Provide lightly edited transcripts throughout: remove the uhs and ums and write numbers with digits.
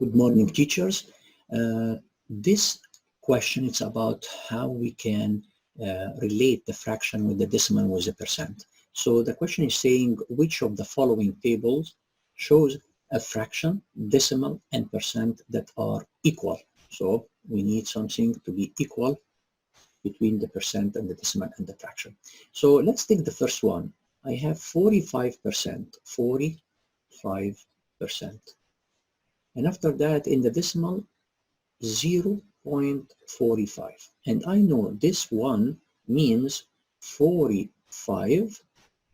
Good morning, teachers. This question is about how we can relate the fraction with the decimal with a percent. So the question is saying which of the following tables shows a fraction, decimal, and percent that are equal. So we need something to be equal between the percent and the decimal and the fraction. So let's take the first one. I have 45%, 45%. And after that, in the decimal, 0.45. And I know this one means 45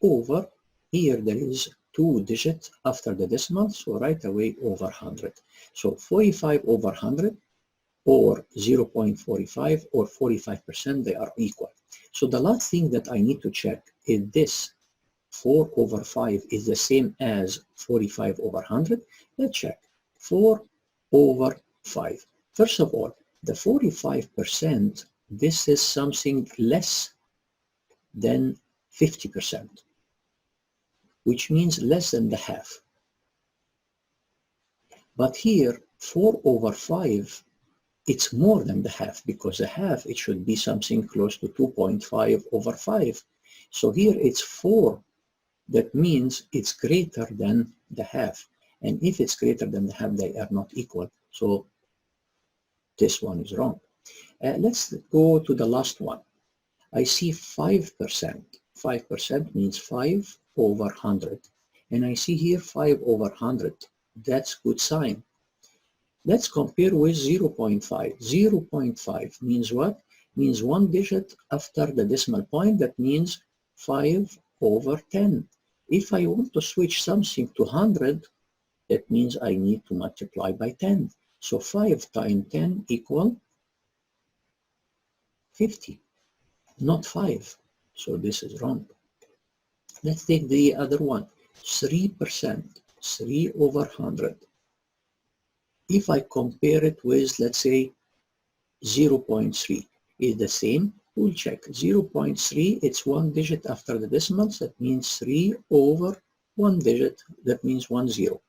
over, here there is 2 digits after the decimal, so right away over 100. So 45 over 100 or 0.45 or 45%, they are equal. So the last thing that I need to check is this 4 over 5 is the same as 45 over 100. Let's check. 4 over 5. First of all, the 45%, this is something less than 50%, which means less than the half. But here, 4 over 5, it's more than the half, because the half, it should be something close to 2.5 over 5. So here it's 4. That means it's greater than the half. And if it's greater than the half, they are not equal. So this one is wrong. Let's go to the last one. I see 5%. 5% means 5 over 100. And I see here 5 over 100. That's good sign. Let's compare with 0.5. 0.5 means what? Means one digit after the decimal point. That means 5 over 10. If I want to switch something to 100, that means I need to multiply by 10. So 5 times 10 equal 50, not 5. So this is wrong. Let's take the other one. 3%, 3 over 100. If I compare it with, let's say, 0.3, is the same? We'll check. 0.3, it's one digit after the decimals. That means 3 over one digit. That means 1 0.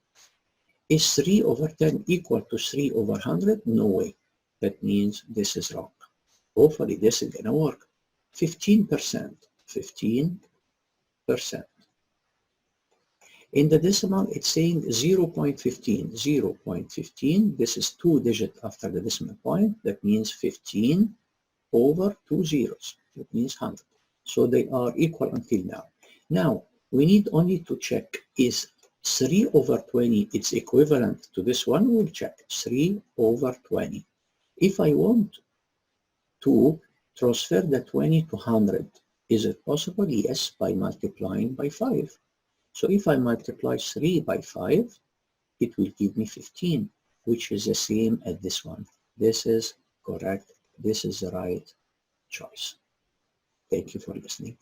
Is 3 over 10 equal to 3 over 100? No way. That means this is wrong. Hopefully this is going to work. 15%. 15%. In the decimal, it's saying 0.15. 0.15. This is 2 digits after the decimal point. That means 15 over 2 zeros. That means 100. So they are equal until now. Now, we need only to check is 3 over 20, it's equivalent to this one. We'll check 3 over 20. If I want to transfer the 20 to 100, is it possible? Yes, by multiplying by 5. So if I multiply 3 by 5, it will give me 15, which is the same as this one. This is correct. This is the right choice. Thank you for listening.